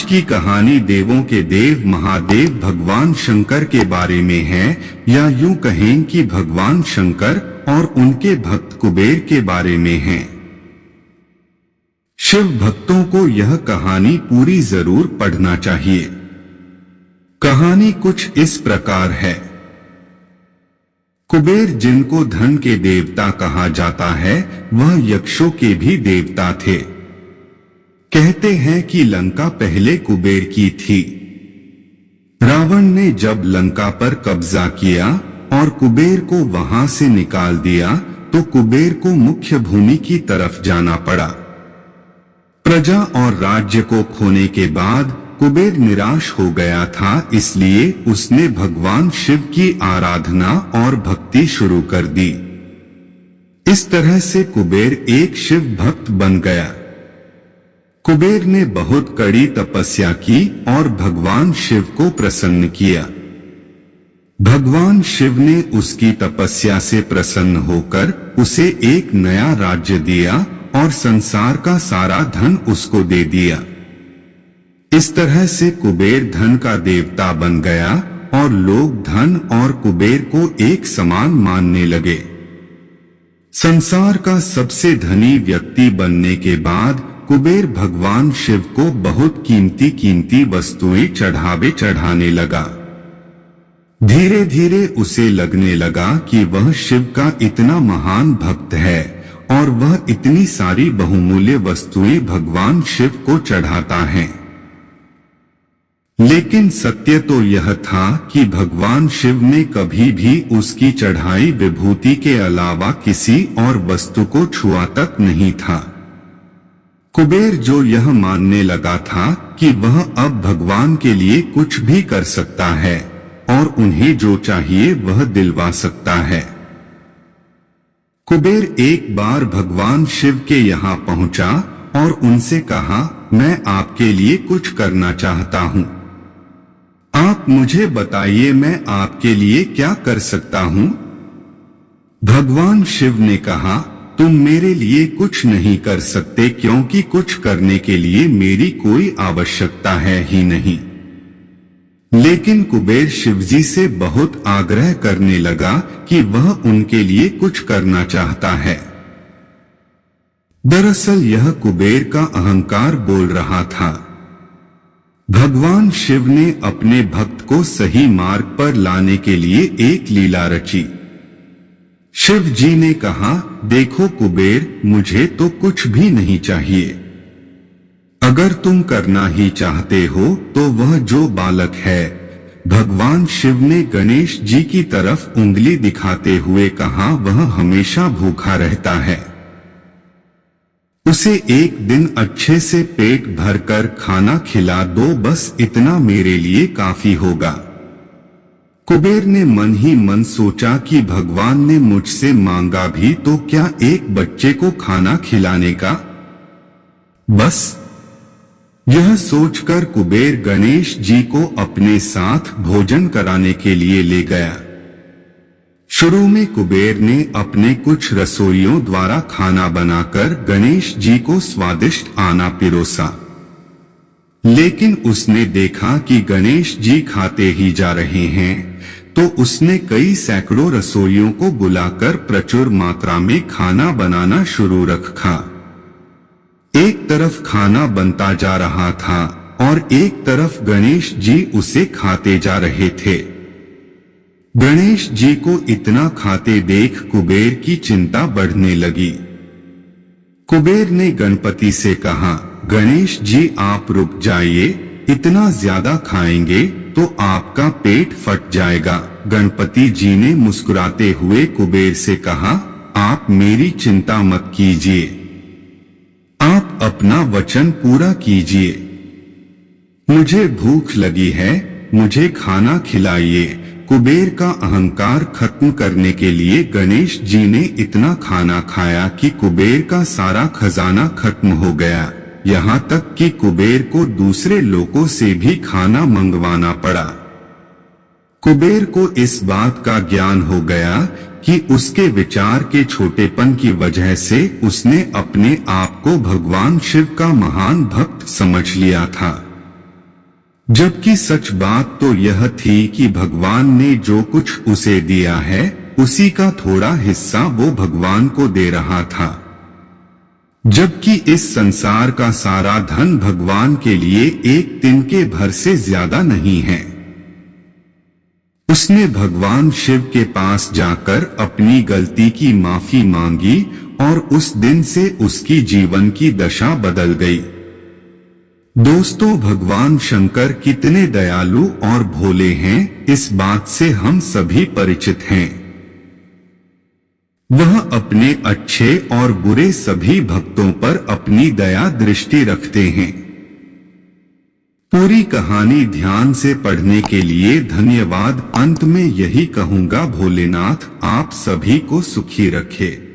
आज की कहानी देवों के देव महादेव भगवान शंकर के बारे में है, या यूं कहें कि भगवान शंकर और उनके भक्त कुबेर के बारे में है। शिव भक्तों को यह कहानी पूरी जरूर पढ़ना चाहिए। कहानी कुछ इस प्रकार है। कुबेर, जिनको धन के देवता कहा जाता है, वह यक्षों के भी देवता थे। कहते हैं कि लंका पहले कुबेर की थी। रावण ने जब लंका पर कब्जा किया और कुबेर को वहां से निकाल दिया, तो कुबेर को मुख्य भूमि की तरफ जाना पड़ा। प्रजा और राज्य को खोने के बाद कुबेर निराश हो गया था, इसलिए उसने भगवान शिव की आराधना और भक्ति शुरू कर दी। इस तरह से कुबेर एक शिव भक्त बन गया। कुबेर ने बहुत कड़ी तपस्या की और भगवान शिव को प्रसन्न किया। भगवान शिव ने उसकी तपस्या से प्रसन्न होकर उसे एक नया राज्य दिया और संसार का सारा धन उसको दे दिया। इस तरह से कुबेर धन का देवता बन गया और लोग धन और कुबेर को एक समान मानने लगे। संसार का सबसे धनी व्यक्ति बनने के बाद कुबेर भगवान शिव को बहुत कीमती वस्तुएं चढ़ाने लगा। धीरे धीरे उसे लगने लगा कि वह शिव का इतना महान भक्त है और वह इतनी सारी बहुमूल्य वस्तुएं भगवान शिव को चढ़ाता है। लेकिन सत्य तो यह था कि भगवान शिव ने कभी भी उसकी चढ़ाई विभूति के अलावा किसी और वस्तु को छुआ तक नहीं था। कुबेर जो यह मानने लगा था कि वह अब भगवान के लिए कुछ भी कर सकता है और उन्हें जो चाहिए वह दिलवा सकता है। कुबेर एक बार भगवान शिव के यहाँ पहुंचा और उनसे कहा, मैं आपके लिए कुछ करना चाहता हूँ। आप मुझे बताइए मैं आपके लिए क्या कर सकता हूँ। भगवान शिव ने कहा, तुम मेरे लिए कुछ नहीं कर सकते, क्योंकि कुछ करने के लिए मेरी कोई आवश्यकता है ही नहीं। लेकिन कुबेर शिवजी से बहुत आग्रह करने लगा कि वह उनके लिए कुछ करना चाहता है। दरअसल यह कुबेर का अहंकार बोल रहा था। भगवान शिव ने अपने भक्त को सही मार्ग पर लाने के लिए एक लीला रची। शिव जी ने कहा, देखो कुबेर, मुझे तो कुछ भी नहीं चाहिए। अगर तुम करना ही चाहते हो तो वह जो बालक है, भगवान शिव ने गणेश जी की तरफ उंगली दिखाते हुए कहा, वह हमेशा भूखा रहता है। उसे एक दिन अच्छे से पेट भरकर खाना खिला दो, बस इतना मेरे लिए काफी होगा। कुबेर ने मन ही मन सोचा कि भगवान ने मुझसे मांगा भी तो क्या एक बच्चे को खाना खिलाने का। बस यह सोचकर कुबेर गणेश जी को अपने साथ भोजन कराने के लिए ले गया। शुरू में कुबेर ने अपने कुछ रसोइयों द्वारा खाना बनाकर गणेश जी को स्वादिष्ट आना पिरोसा। लेकिन उसने देखा कि गणेश जी खाते ही जा रहे हैं, तो उसने कई सैकड़ों रसोइयों को बुलाकर प्रचुर मात्रा में खाना बनाना शुरू रखा। एक तरफ खाना बनता जा रहा था और एक तरफ गणेश जी उसे खाते जा रहे थे। गणेश जी को इतना खाते देख कुबेर की चिंता बढ़ने लगी। कुबेर ने गणपति से कहा, गणेश जी आप रुक जाइए, इतना ज्यादा खाएंगे तो आपका पेट फट जाएगा। गणपति जी ने मुस्कुराते हुए कुबेर से कहा, आप मेरी चिंता मत कीजिए, आप अपना वचन पूरा कीजिए। मुझे भूख लगी है, मुझे खाना खिलाइए। कुबेर का अहंकार खत्म करने के लिए गणेश जी ने इतना खाना खाया कि कुबेर का सारा खजाना खत्म हो गया। यहाँ तक कि कुबेर को दूसरे लोगों से भी खाना मंगवाना पड़ा। कुबेर को इस बात का ज्ञान हो गया कि उसके विचार के छोटेपन की वजह से उसने अपने आप को भगवान शिव का महान भक्त समझ लिया था। जबकि सच बात तो यह थी कि भगवान ने जो कुछ उसे दिया है उसी का थोड़ा हिस्सा वो भगवान को दे रहा था, जबकि इस संसार का सारा धन भगवान के लिए एक तिनके भर से ज्यादा नहीं है। उसने भगवान शिव के पास जाकर अपनी गलती की माफी मांगी और उस दिन से उसकी जीवन की दशा बदल गई। दोस्तों, भगवान शंकर कितने दयालु और भोले हैं, इस बात से हम सभी परिचित हैं। वह अपने अच्छे और बुरे सभी भक्तों पर अपनी दया दृष्टि रखते हैं। पूरी कहानी ध्यान से पढ़ने के लिए धन्यवाद। अंत में यही कहूंगा, भोलेनाथ आप सभी को सुखी रखे।